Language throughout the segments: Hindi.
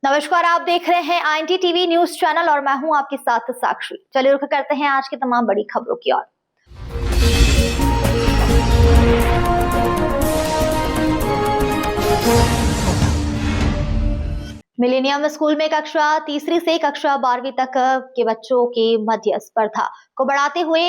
नमस्कार, आप देख रहे हैं INT टीवी न्यूज चैनल और मैं हूं आपके साथ साक्षी। चलिए रुख करते हैं आज की तमाम बड़ी खबरों की ओर। मिलेनियम स्कूल में कक्षा तीसरी से कक्षा 12वीं तक के बच्चों के मध्य स्पर्धा को बढ़ाते हुए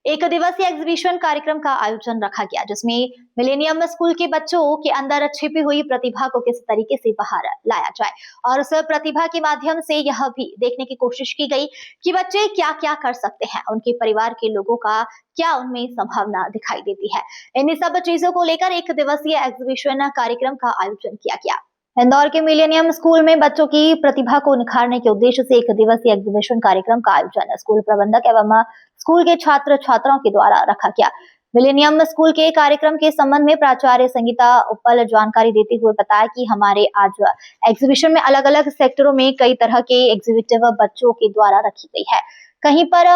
एक दिवसीय एग्जीबिशन कार्यक्रम का आयोजन रखा गया, जिसमें मिलेनियम स्कूल के बच्चों के अंदर छिपी हुई प्रतिभा को किस तरीके से बाहर लाया जाए और उस प्रतिभा के माध्यम से यह भी देखने की कोशिश की गई कि बच्चे क्या क्या कर सकते हैं, उनके परिवार के लोगों का क्या उनमें संभावना दिखाई देती है। इन सब चीजों को लेकर एक दिवसीय एग्जीबिशन कार्यक्रम का आयोजन किया गया। इंदौर के मिलेनियम स्कूल में बच्चों की प्रतिभा को निखारने के उद्देश्य से एक दिवसीय एग्जीबिशन कार्यक्रम का आयोजन स्कूल प्रबंधक एवं स्कूल के छात्र छात्राओं के द्वारा रखा गया। मिलेनियम स्कूल के कार्यक्रम के संबंध में प्राचार्य संगीता उप्पल जानकारी देते हुए बताया कि हमारे आज एग्जीबिशन में अलग अलग सेक्टरों में कई तरह के एग्जीबिटिव बच्चों के द्वारा रखी गई है। कहीं पर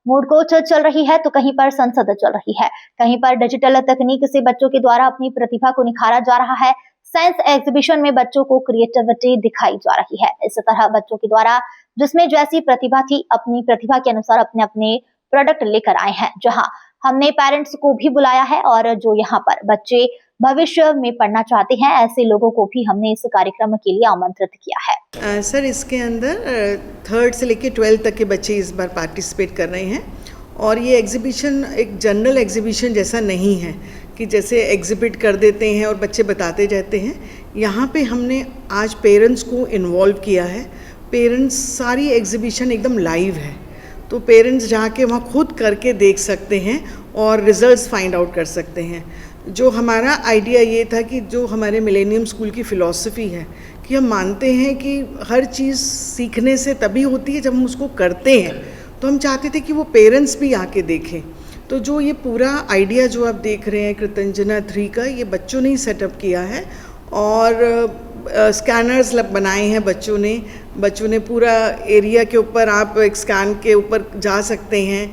मूड कोर्ट चल रही है तो कहीं पर संसद चल रही है, कहीं पर डिजिटल तकनीक से बच्चों के द्वारा अपनी प्रतिभा को निखारा जा रहा है। साइंस एग्जीबिशन में बच्चों को क्रिएटिविटी दिखाई जा रही है। इस तरह बच्चों के द्वारा जिसमें जैसी प्रतिभा थी, अपनी प्रतिभा के अनुसार अपने अपने प्रोडक्ट लेकर आए हैं, जहां हमने पेरेंट्स को भी बुलाया है और जो यहाँ पर बच्चे भविष्य में पढ़ना चाहते हैं ऐसे लोगों को भी हमने इस कार्यक्रम के लिए आमंत्रित किया है। सर, इसके अंदर 3rd से लेकर 12th तक के बच्चे इस बार पार्टिसिपेट कर रहे हैं और ये एग्जीबिशन एक जनरल एग्जीबिशन जैसा नहीं है कि जैसे एग्जिबिट कर देते हैं और बच्चे बताते जाते हैं। यहाँ पे हमने आज पेरेंट्स को इन्वॉल्व किया है। पेरेंट्स सारी एग्जीबिशन एकदम लाइव है, तो पेरेंट्स जाके वहाँ खुद करके देख सकते हैं और रिजल्ट्स फाइंड आउट कर सकते हैं। जो हमारा आइडिया ये था कि जो हमारे मिलेनियम स्कूल की फ़िलॉसफी है कि हम मानते हैं कि हर चीज़ सीखने से तभी होती है जब हम उसको करते हैं, तो हम चाहते थे कि वो पेरेंट्स भी आके देखें। तो जो ये पूरा आइडिया जो आप देख रहे हैं कृतंजना 3 का, ये बच्चों ने ही सेटअप किया है और स्कैनर्स बनाए हैं बच्चों ने पूरा एरिया के ऊपर आप एक स्कैन के ऊपर जा सकते हैं।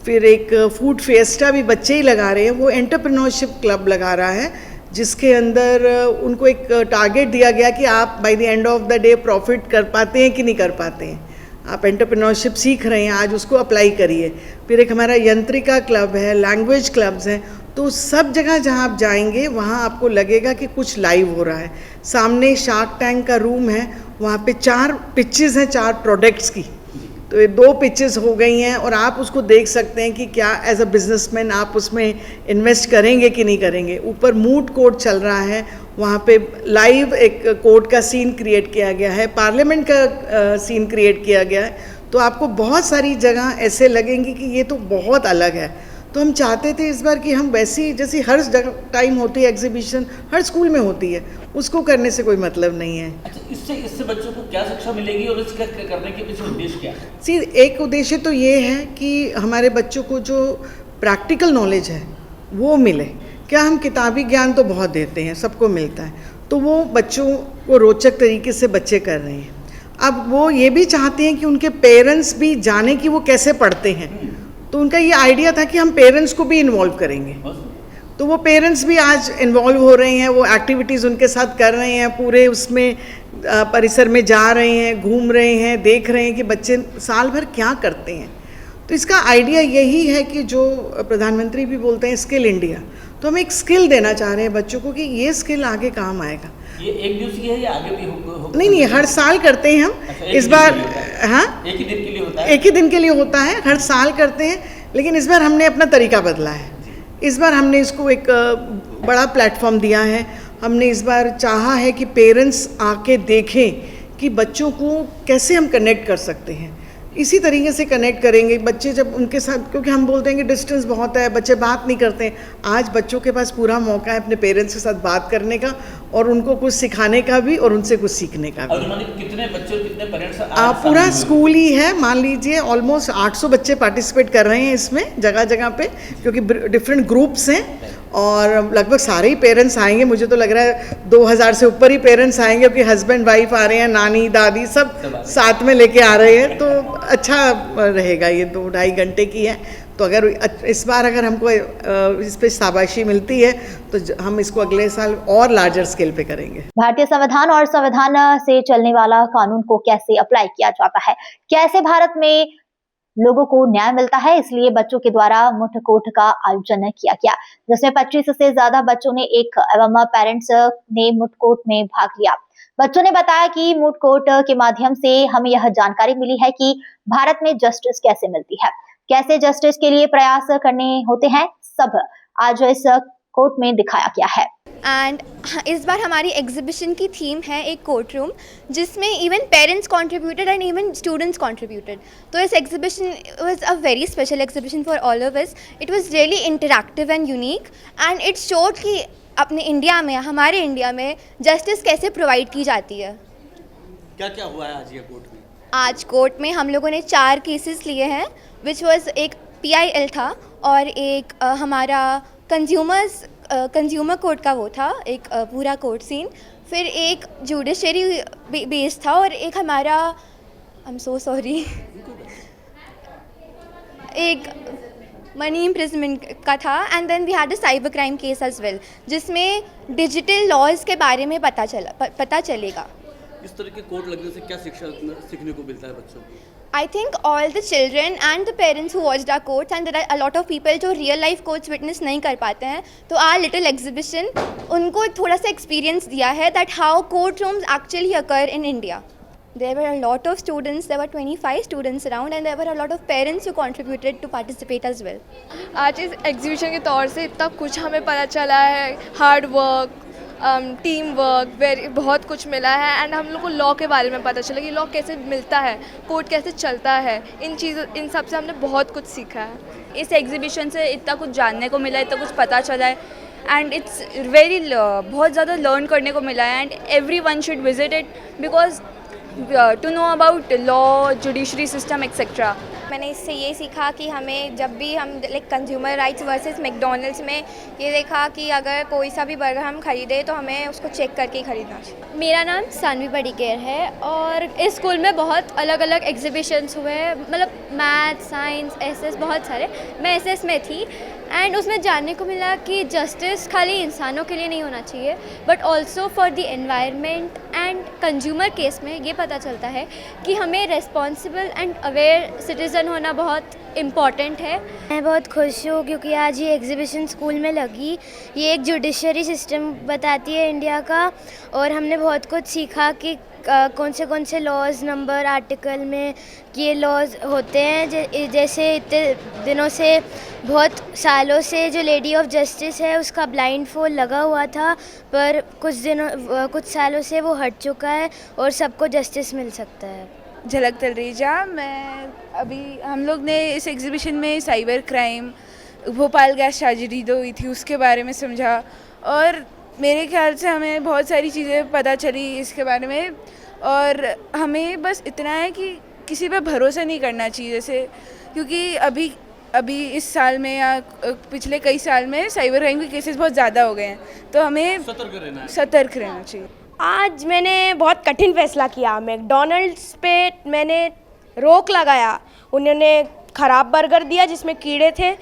फिर एक फूड फेस्टा भी बच्चे ही लगा रहे हैं, वो एंटरप्रेन्योरशिप क्लब लगा रहा है, जिसके अंदर उनको एक टारगेट दिया गया कि आप by the end of the day profit कर पाते हैं कि नहीं कर पाते हैं। आप एंटरप्रेन्योरशिप सीख रहे हैं, आज उसको अप्लाई करिए। फिर एक हमारा यंत्रिका क्लब है, लैंग्वेज क्लब्स हैं। तो सब जगह जहाँ आप जाएंगे वहाँ आपको लगेगा कि कुछ लाइव हो रहा है। सामने शार्क टैंक का रूम है, वहाँ पे 4 पिचेस हैं 4 प्रोडक्ट्स की, तो ये 2 पिचेस हो गई हैं और आप उसको देख सकते हैं कि क्या एज अ बिजनेसमैन आप उसमें इन्वेस्ट करेंगे कि नहीं करेंगे। ऊपर मूड कोर्ट चल रहा है, वहाँ पे लाइव एक कोर्ट का सीन क्रिएट किया गया है, पार्लियामेंट का सीन क्रिएट किया गया है। तो आपको बहुत सारी जगह ऐसे लगेंगी कि ये तो बहुत अलग है। तो हम चाहते थे इस बार कि हम वैसी जैसी हर टाइम होती है एग्जीबिशन, हर स्कूल में होती है, उसको करने से कोई मतलब नहीं है। अच्छा, इससे बच्चों को क्या शिक्षा मिलेगी और इसका करने के पीछे उद्देश्य क्या है? सी, एक उद्देश्य तो ये है कि हमारे बच्चों को जो प्रैक्टिकल नॉलेज है वो मिले। क्या हम किताबी ज्ञान तो बहुत देते हैं, सबको मिलता है, तो वो बच्चों को रोचक तरीके से बच्चे कर रहे हैं। अब वो ये भी चाहते हैं कि उनके पेरेंट्स भी जाने कि वो कैसे पढ़ते हैं, तो उनका ये आइडिया था कि हम पेरेंट्स को भी इन्वॉल्व करेंगे। तो वो पेरेंट्स भी आज इन्वॉल्व हो रहे हैं, वो एक्टिविटीज़ उनके साथ कर रहे हैं, पूरे उसमें परिसर में जा रहे हैं, घूम रहे हैं, देख रहे हैं कि बच्चे साल भर क्या करते हैं। तो इसका आइडिया यही है कि जो प्रधानमंत्री भी बोलते हैं स्किल इंडिया, तो हम एक स्किल देना चाह रहे हैं बच्चों को कि ये स्किल आगे काम आएगा। ये एक दिवसीय है या आगे भी हो? नहीं, हर साल करते हैं हम। अच्छा, इस बार हाँ, एक ही दिन के लिए होता है? एक ही दिन के लिए होता है, हर साल करते हैं, लेकिन इस बार हमने अपना तरीका बदला है। इस बार हमने इसको एक बड़ा प्लेटफॉर्म दिया है। हमने इस बार चाहा है कि पेरेंट्स आके देखें कि बच्चों को कैसे हम कनेक्ट कर सकते हैं। इसी तरीके से कनेक्ट करेंगे बच्चे जब उनके साथ, क्योंकि हम बोलते हैं कि डिस्टेंस बहुत है, बच्चे बात नहीं करते हैं। आज बच्चों के पास पूरा मौका है अपने पेरेंट्स के साथ बात करने का और उनको कुछ सिखाने का भी और उनसे कुछ सीखने का भी। और कितने बच्चे, कितने पेरेंट्स? पूरा स्कूल ही है, मान लीजिए ऑलमोस्ट 800 बच्चे पार्टिसिपेट कर रहे हैं इसमें, जगह जगह पे, क्योंकि डिफरेंट ग्रुप्स हैं और लगभग सारे ही पेरेंट्स आएंगे। मुझे तो लग रहा है 2000 से ऊपर ही पेरेंट्स आएंगे, क्योंकि हस्बैंड वाइफ आ रहे हैं, नानी दादी सब साथ में लेके आ रहे हैं। तो अच्छा रहेगा, ये 2-2.5 घंटे की है, तो अगर इस बार अगर हमको इस पे शाबाशी मिलती है तो हम इसको अगले साल और लार्जर स्केल पे करेंगे। भारतीय संविधान और संविधान से चलने वाला कानून को कैसे अप्लाई किया जाता है, कैसे भारत में लोगों को न्याय मिलता है, इसलिए बच्चों के द्वारा मुठ कोर्ट का आयोजन किया गया, जिसमें 25 से ज्यादा बच्चों ने एवं पेरेंट्स ने मुठ कोर्ट में भाग लिया। बच्चों ने बताया कि मुठ कोर्ट के माध्यम से हमें यह जानकारी मिली है कि भारत में जस्टिस कैसे मिलती है, कैसे जस्टिस के लिए प्रयास करने होते हैं, सब आज इस कोर्ट में दिखाया गया है। एंड इस बार हमारी एग्जीबिशन की थीम है एक कोर्ट रूम, जिसमें even parents contributed and even students contributed. तो इस exhibition was a very special exhibition for all of us. It was really interactive and unique and it showed कि अपने इंडिया में, हमारे इंडिया में जस्टिस कैसे प्रोवाइड की जाती है। क्या क्या हुआ है आज ये कोर्ट में? आज कोर्ट में हम लोगों ने 4 केसेस लिए हैं, विच वाज एक PIL था और एक हमारा कंज्यूमर कोर्ट का वो था, एक पूरा कोर्ट सीन, फिर एक जुडिशरी बेस था और एक हमारा आई एम सो सॉरी एक मनी इम्प्रिजमेंट का था। And then we had a cyber crime case as well, जिसमें डिजिटल लॉज के बारे में पता चलेगा। इस तरह के कोर्ट लगने से क्या शिक्षा सीखने को मिलता है बच्चों को? I think all the children and the parents who watched our courts, and there are a lot of people जो real life courts witness नहीं कर पाते हैं, तो our little exhibition उनको थोड़ा सा experience दिया है that how court rooms actually occur in India. There were a lot of students, there were 25 students around, and there were a lot of parents who contributed to participate as well. आज इस एग्जीबिशन के तौर से इतना कुछ हमें पता चला है, हार्ड वर्क, टीम वर्क, बहुत कुछ मिला है। एंड हम लोग को लॉ के बारे में पता चला कि लॉ कैसे मिलता है, कोर्ट कैसे चलता है, इन सब से हमने बहुत कुछ सीखा है। इस एग्जीबिशन से इतना कुछ जानने को मिला है, इतना कुछ पता चला है एंड इट्स वेरी बहुत ज़्यादा लर्न करने को मिला है and everyone should visit it because to know about law, judiciary system etcetera. मैंने इससे ये सीखा कि हमें जब भी हम like consumer rights versus McDonald's में ये देखा कि अगर कोई सा भी बर्गर हम खरीदें तो हमें उसको चेक करके ही खरीदना चाहिए। मेरा नाम सानवी पडिकेर है और इस स्कूल में बहुत अलग अलग एग्जीबिशंस हुए हैं, मतलब मैथ, साइंस, एसएस, बहुत सारे। मैं एसएस में थी एंड उसमें जानने को मिला कि जस्टिस खाली इंसानों के लिए नहीं होना चाहिए but also for the environment and consumer case में ये पता चलता है कि हमें रेस्पॉन्सिबल एंड अवेयर सिटीज़न होना बहुत इम्पॉर्टेंट है। मैं बहुत खुश हूँ क्योंकि आज ये एग्जीबिशन स्कूल में लगी। ये एक जुडिशरी सिस्टम बताती है इंडिया का और हमने बहुत कुछ सीखा कि कौन से लॉज, नंबर, आर्टिकल में ये लॉज होते हैं। जैसे इतने दिनों से, बहुत सालों से जो लेडी ऑफ जस्टिस है उसका ब्लाइंड फोल लगा हुआ था, पर कुछ सालों से वो हट चुका है और सबको जस्टिस मिल सकता है। झलक तलरेजा, मैं अभी हम लोग ने इस एग्जीबिशन में cyber crime, Bhopal gas tragedy जो हुई थी उसके बारे में समझा और मेरे ख्याल से हमें बहुत सारी चीज़ें पता चली इसके बारे में। और हमें बस इतना है कि किसी पे भरोसा नहीं करना चाहिए, जैसे क्योंकि अभी इस साल में या पिछले कई साल में साइबर क्राइम के केसेस बहुत ज़्यादा हो गए हैं, तो हमें सतर्क रहना चाहिए। आज मैंने बहुत कठिन फैसला किया। मैकडॉनल्ड्स पे मैंने रोक लगाया, उन्होंने ख़राब बर्गर दिया जिसमें कीड़े थे,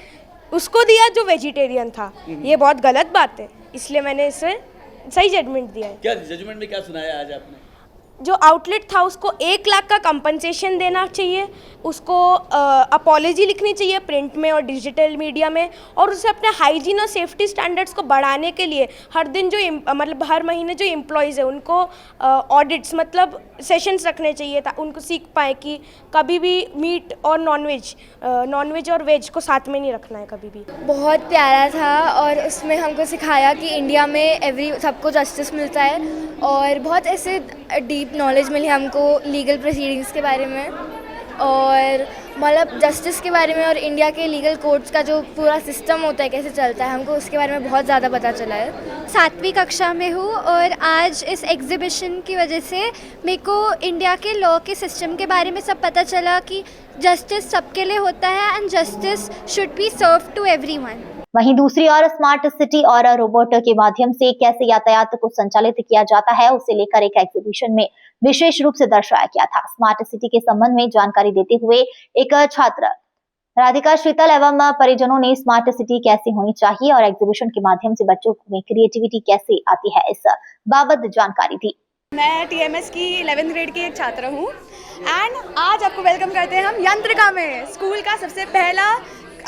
उसको दिया जो वेजिटेरियन था। ये बहुत गलत बात है, इसलिए मैंने इसे सही जजमेंट दिया है। क्या जजमेंट में क्या सुनाया आज आपने? जो आउटलेट था उसको 1 लाख का कंपनसेशन देना चाहिए, उसको अपॉलॉजी लिखनी चाहिए प्रिंट में और डिजिटल मीडिया में, और उसे अपने हाइजीन और सेफ्टी स्टैंडर्ड्स को बढ़ाने के लिए हर दिन जो मतलब हर महीने जो एम्प्लॉयज़ है उनको ऑडिट्स मतलब सेशंस रखने चाहिए था, उनको सीख पाए कि कभी भी मीट और नॉनवेज और वेज को साथ में नहीं रखना है कभी भी। बहुत प्यारा था और उसमें हमको सिखाया कि इंडिया में सबको जस्टिस मिलता है और बहुत ऐसे डीप नॉलेज मिली हमको लीगल प्रोसीडिंग्स के बारे में और मतलब जस्टिस के बारे में और इंडिया के लीगल कोर्ट्स का जो पूरा सिस्टम होता है कैसे चलता है, हमको उसके बारे में बहुत ज़्यादा पता चला है। 7वीं कक्षा में हूँ और आज इस एग्जीबिशन की वजह से मेरे को इंडिया के लॉ के सिस्टम के बारे में सब पता चला कि जस्टिस सबके लिए होता है and justice should be serve to everyone. वहीं दूसरी ओर स्मार्ट सिटी और रोबोट के माध्यम से कैसे यातायात को संचालित किया जाता है उसे लेकर एक एग्जीबिशन में विशेष रूप से दर्शाया गया था। स्मार्ट सिटी के संबंध में जानकारी देते हुए एक छात्र राधिका शीतल एवं परिजनों ने स्मार्ट सिटी कैसे होनी चाहिए और एग्जीबिशन के माध्यम से बच्चों में क्रिएटिविटी कैसे आती है, इस बाबत जानकारी दी। मैं TMS की 11th ग्रेड की एक छात्र हूँ एंड आज आपको वेलकम करते हैं हम यंत्रिका में, स्कूल का सबसे पहला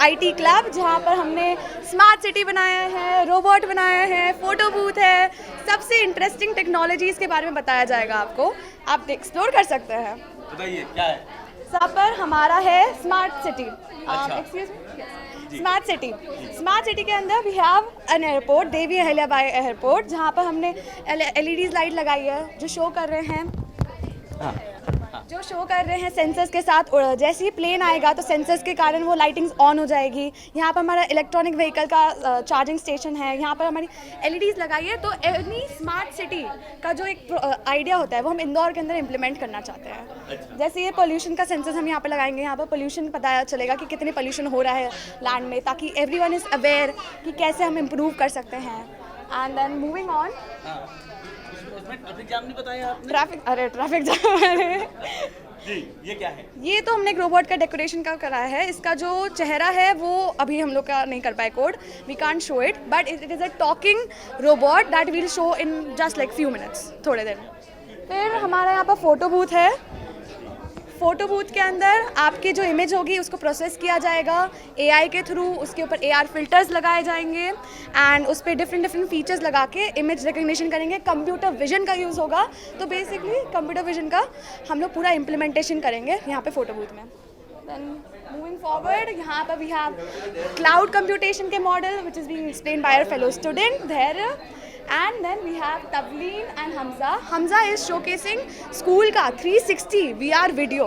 IT क्लब, जहाँ पर हमने स्मार्ट सिटी बनाया है, रोबोट बनाया है, फोटो बूथ है, सबसे इंटरेस्टिंग टेक्नोलॉजीज़ के बारे में बताया जाएगा आपको, आप एक्सप्लोर कर सकते हैं। बताइए क्या है? यहाँ पर हमारा है smart city, excuse me, smart city के अंदर we have an airport, Devi Ahilyabai airport, जहाँ पर हमने LED लाइट लगाई है जो शो कर रहे हैं सेंसर्स के साथ। जैसे ही प्लेन आएगा तो सेंसर्स के कारण वो लाइटिंग्स ऑन हो जाएगी। यहाँ पर हमारा इलेक्ट्रॉनिक व्हीकल का चार्जिंग स्टेशन है, यहाँ पर हमारी LEDs लगाई है। तो एनी स्मार्ट सिटी का जो एक आइडिया होता है वो हम इंदौर के अंदर इम्प्लीमेंट करना चाहते हैं। जैसे ये पोल्यूशन का सेंसर्स हम यहाँ पर लगाएंगे, यहाँ पर पोल्यूशन पता चलेगा कि कितने पोल्यूशन हो रहा है लैंड में, ताकि एवरीवन इज़ अवेयर कि कैसे हम इम्प्रूव कर सकते हैं। And then moving on, traffic jam नहीं बताया आपने? ट्रैफिक जाम जी, ये क्या है? ये तो हमने एक रोबोट का डेकोरेशन का कराया है। इसका जो चेहरा है वो अभी हम लोग का नहीं कर पाए code, we can't show it, but it is a talking robot that will show in just like few minutes, थोड़े देर में। फिर हमारा यहाँ पर फोटो बूथ है। फोटो बूथ के अंदर आपकी जो इमेज होगी उसको प्रोसेस किया जाएगा AI के थ्रू, उसके ऊपर AR फिल्टर्स लगाए जाएंगे एंड उस पर डिफरेंट फीचर्स लगा के इमेज रिकग्निशन करेंगे। कंप्यूटर विजन का यूज़ होगा, तो बेसिकली कंप्यूटर विजन का हम लोग पूरा इम्प्लीमेंटेशन करेंगे यहाँ पे फोटो बूथ में। देन मूविंग फॉरवर्ड, यहाँ पर वी हैव क्लाउड कंप्यूटेशन के model which is being explained by our fellow student there. And then we have Tavleen and Hamza. Hamza is showcasing school का 360 VR वीडियो,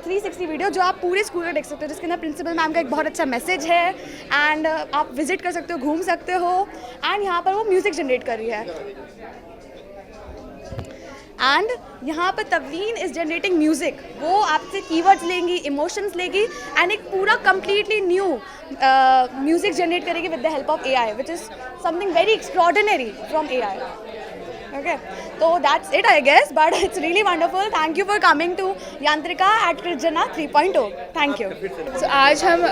360 वीडियो जो आप पूरे स्कूल का देख सकते हो, जिसके अंदर प्रिंसिपल मैम का एक बहुत अच्छा मैसेज है एंड आप विजिट कर सकते हो, घूम सकते हो। एंड यहाँ पर वो म्यूज़िक जनरेट कर रही है एंड यहाँ पर तवलीन इज़ जनरेटिंग म्यूज़िक। वो आपसे कीवर्ड्स लेंगी, इमोशंस लेगी एंड एक पूरा कम्प्लीटली न्यू म्यूज़िक जनरेट करेगी with the help of AI, which is something very extraordinary from AI. Okay, so that's it I guess, but it's really wonderful. Thank you for coming to Yantrika at Krishna 3.0. Thank you. So आज हम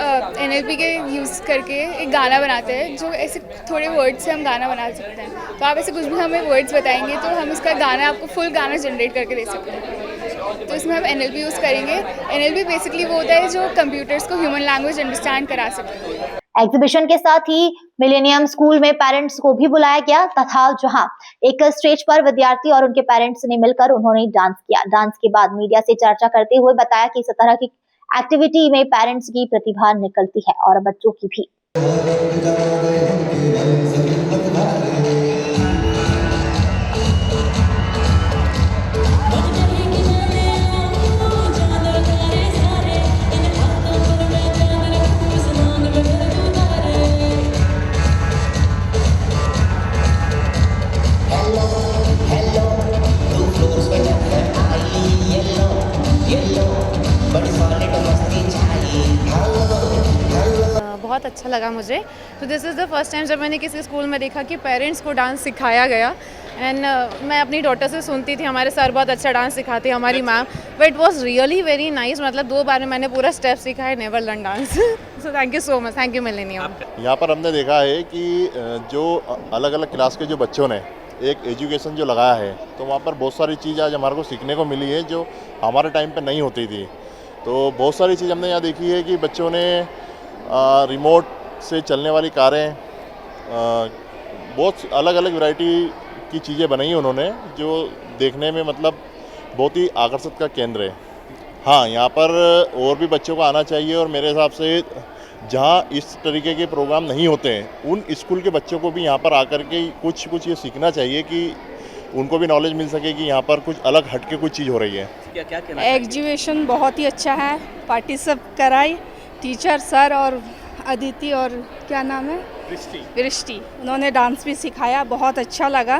NLP के यूज़ करके एक गाना बनाते हैं, जो ऐसे थोड़े वर्ड्स से हम गाना बना सकते हैं। तो आप ऐसे कुछ भी हमें वर्ड्स बताएंगे तो हम उसका गाना, आपको फुल गाना जनरेट करके दे सकते हैं। तो इसमें हम NLP यूज़ करेंगे। NLP बेसिकली वो होता है जो कंप्यूटर्स को ह्यूमन लैंग्वेज अंडरस्टैंड करा सकते हैं। एग्जीबिशन के साथ ही मिलेनियम स्कूल में पेरेंट्स को भी बुलाया गया तथा जहां एक स्टेज पर विद्यार्थी और उनके पेरेंट्स ने मिलकर उन्होंने डांस किया। डांस के बाद मीडिया से चर्चा करते हुए बताया कि इस तरह की एक्टिविटी में पेरेंट्स की प्रतिभा निकलती है और बच्चों की भी। बहुत अच्छा लगा मुझे। तो this is the first time जब मैंने किसी स्कूल में देखा कि पेरेंट्स को डांस सिखाया गया। एंड मैं अपनी डॉटर से सुनती थी हमारे सर बहुत अच्छा डांस सिखाते, हमारी ma'am, but it was really very nice. मतलब 2 बार में मैंने पूरा स्टेप सीखा है, never learn dance. So thank you so much, thank you millennium. यहाँ पर हमने देखा है कि जो अलग अलग क्लास के जो बच्चों ने एक एजुकेशन जो लगाया है, तो वहाँ पर बहुत सारी चीज़ आज हमारे को सीखने को मिली है जो हमारे टाइम पे नहीं होती थी। तो बहुत सारी चीज़ हमने यहाँ देखी है कि बच्चों ने रिमोट से चलने वाली कारें, बहुत अलग अलग वैरायटी की चीज़ें बनाई उन्होंने, जो देखने में मतलब बहुत ही आकर्षित का केंद्र है। हाँ, यहाँ पर और भी बच्चों को आना चाहिए और मेरे हिसाब से जहाँ इस तरीके के प्रोग्राम नहीं होते हैं उन स्कूल के बच्चों को भी यहाँ पर आकर के कुछ ये सीखना चाहिए कि उनको भी नॉलेज मिल सके कि यहाँ पर कुछ अलग हट के कुछ चीज़ हो रही है। क्या एग्जीबिशन बहुत ही अच्छा है, पार्टी सब कराई, टीचर सर और अदिति और क्या नाम है, वृष्टि, उन्होंने डांस भी सिखाया, बहुत अच्छा लगा।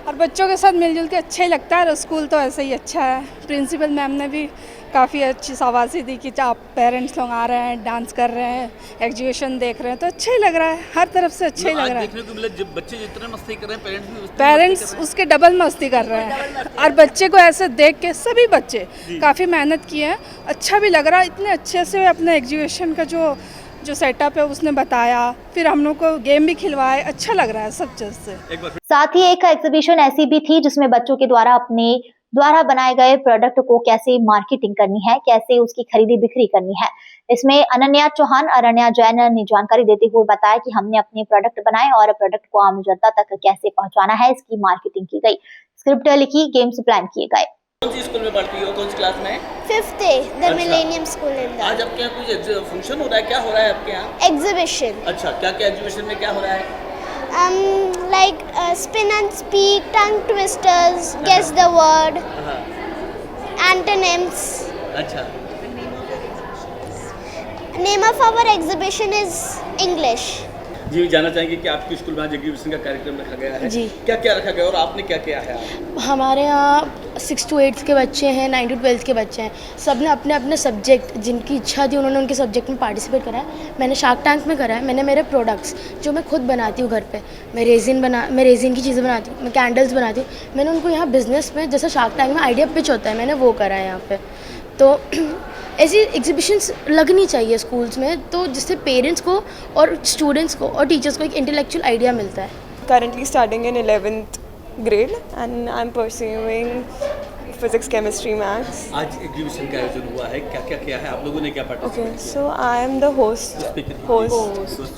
और बच्चों के साथ मिलजुल के अच्छा ही लगता है। और स्कूल तो ऐसे ही अच्छा है। प्रिंसिपल मैम ने भी काफ़ी अच्छी शाबाशी दी कि आप पेरेंट्स लोग आ रहे हैं, डांस कर रहे हैं, एग्जीबिशन देख रहे हैं, तो अच्छा ही लग रहा है। हर तरफ से अच्छा ही लग रहा है। देखने को मिला जब बच्चे जितने मस्ती कर रहे हैं पेरेंट्स भी उतनी पेरेंट्स मस्ती कर उसके डबल मस्ती कर रहे हैं। और बच्चे को ऐसे देख के सभी बच्चे काफ़ी मेहनत किए हैं। अच्छा भी लग रहा है। इतने अच्छे से अपने एग्जीबिशन का जो सेटअप है उसने बताया, फिर हम लोग को गेम भी खिलवाए। अच्छा लग रहा है सब चीज़ से। साथ ही एक एग्जीबिशन ऐसी भी थी जिसमें बच्चों के द्वारा अपने द्वारा बनाए गए प्रोडक्ट को कैसे मार्केटिंग करनी है, कैसे उसकी खरीदी बिक्री करनी है। इसमें अनन्या चौहान, अरण्या जैन ने जानकारी देते हुए बताया कि हमने अपने प्रोडक्ट बनाए और प्रोडक्ट को आम जनता तक कैसे पहुंचाना है, इसकी मार्केटिंग की गई, स्क्रिप्ट लिखी, गेम्स प्लान किए गए। कौन सी स्कूल में पढ़ती हो, कौन सी क्लास में? 5th A, the Millennium School in आज आपके यहाँ कुछ फंक्शन हो रहा है, क्या हो रहा है आपके यहाँ? exhibition. अच्छा, क्या क्या एग्जीबिशन में क्या हो रहा है? Like spin and speak, tongue twisters, guess the word, antonyms. अच्छा, Name of our exhibition is English. जी जानना चाहेंगे कि आपके स्कूल में आज एग्जीबिशन का कार्यक्रम रखा गया है। जी। क्या क्या रखा गया और आपने क्या किया है आज? हमारे यहाँ 6 to 8 के बच्चे हैं, 9 to 12 के बच्चे हैं। सब ने अपने अपने सब्जेक्ट, जिनकी इच्छा थी उन्होंने उनके सब्जेक्ट में पार्टिसिपेट करा है। मैंने शार्क टैंक में करा है। मैंने मेरे प्रोडक्ट्स जो मैं खुद बनाती हूँ घर पे, मैं रेजिन की चीज़ें बनाती हूँ, मैं कैंडल्स बनाती हूँ। मैंने उनको यहाँ बिजनेस में, जैसे शार्क टैंक में आइडिया पिच होता है, मैंने वो करा है यहाँ पे। तो ऐसी एग्जीबिशंस लगनी चाहिए स्कूल्स में, तो जिससे पेरेंट्स को और स्टूडेंट्स को और टीचर्स को एक इंटेलेक्चुअल आइडिया मिलता है। Currently studying in 11th grade and I'm pursuing physics, chemistry, maths. आज एग्जीबिशन का आयोजन हुआ है, क्या क्या किया है, आप लोगों ने क्या participate Okay, so I am the host.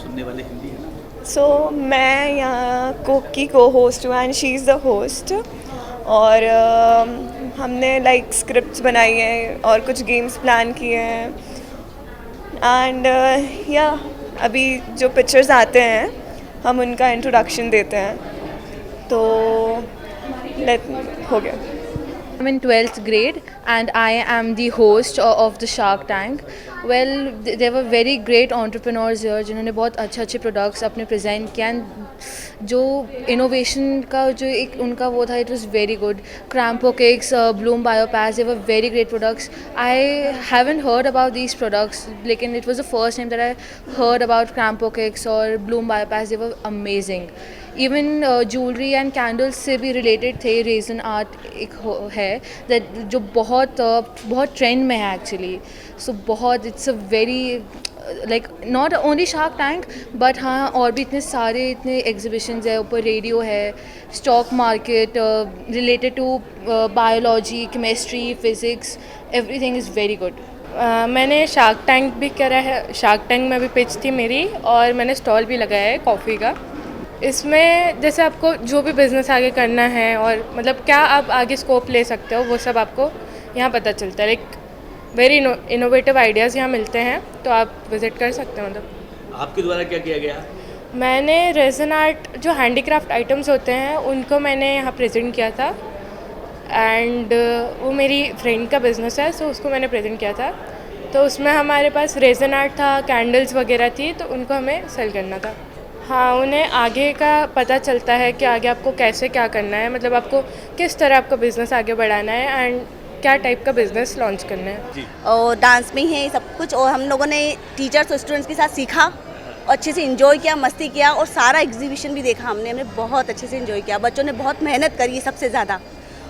सुनने वाले हिंदी है ना? So मैं यहाँ की co-host हूँ and she is the host. और हमने लाइक स्क्रिप्ट्स बनाई हैं और कुछ गेम्स प्लान किए हैं एंड या अभी जो पिक्चर्स आते हैं हम उनका इंट्रोडक्शन देते हैं, तो हो गया। I'm in 12th grade and I am the host of the Shark Tank. Well, there were very great entrepreneurs here जिन्होंने बहुत अच्छे प्रोडक्ट्स अपने प्रेजेंट किया। जो इनोवेशन का जो एक उनका वो था, it was very good. Crampo cakes, Bloom Biopas, they were very great products. I haven't heard about these products, लेकिन it was the first time that I heard about Crampo cakes और Bloom Biopas. They were amazing. Even jewellery and candles से भी रिलेटेड थे। रेजन आर्ट एक है दैट जो बहुत ट्रेंड में है एक्चुअली। सो बहुत it's a very like not only Shark Tank but हाँ, और भी इतने एग्जीबिशंस है। ऊपर रेडियो है, stock market related to biology, chemistry, physics, everything is very good. मैंने शार्क टैंक भी करा है। शार्क टैंक में भी पिच थी मेरी और मैंने स्टॉल भी लगाया है कॉफ़ी का। इसमें जैसे आपको जो भी बिज़नेस आगे करना है और मतलब क्या आप आगे स्कोप ले सकते हो, वो सब आपको यहाँ पता चलता है। लाइक वेरी इनोवेटिव आइडियाज़ यहाँ मिलते हैं, तो आप विज़िट कर सकते हो। मतलब आपके द्वारा क्या किया गया? मैंने रेजन आर्ट जो हैंडीक्राफ्ट आइटम्स होते हैं उनको मैंने यहाँ प्रेजेंट किया था एंड वो मेरी फ्रेंड का बिज़नेस है, सो उसको मैंने प्रेजेंट किया था। तो उसमें हमारे पास रेजन आर्ट था, कैंडल्स वगैरह थी, तो उनको हमें सेल करना था। हाँ, उन्हें आगे का पता चलता है कि आगे आपको कैसे क्या करना है, मतलब आपको किस तरह आपका बिज़नेस आगे बढ़ाना है एंड क्या टाइप का बिज़नेस लॉन्च करना है। और डांस में ही है सब कुछ, और हम लोगों ने टीचर्स और स्टूडेंट्स के साथ सीखा और अच्छे से एंजॉय किया, मस्ती किया और सारा एग्जीबिशन भी देखा हमने बहुत अच्छे से एंजॉय किया। बच्चों ने बहुत मेहनत करी सबसे ज़्यादा,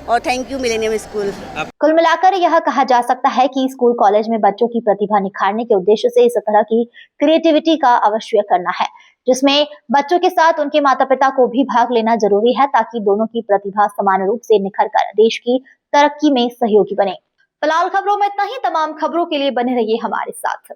और थैंक यू मिलेनियम स्कूल। कुल मिलाकर यह कहा जा सकता है कि स्कूल कॉलेज में बच्चों की प्रतिभा निखारने के उद्देश्य से इस तरह की क्रिएटिविटी का अवश्य करना है, जिसमें बच्चों के साथ उनके माता पिता को भी भाग लेना जरूरी है, ताकि दोनों की प्रतिभा समान रूप से निखर कर देश की तरक्की में सहयोगी बने। फिलहाल खबरों में इतना ही। तमाम खबरों के लिए बने रहिए हमारे साथ।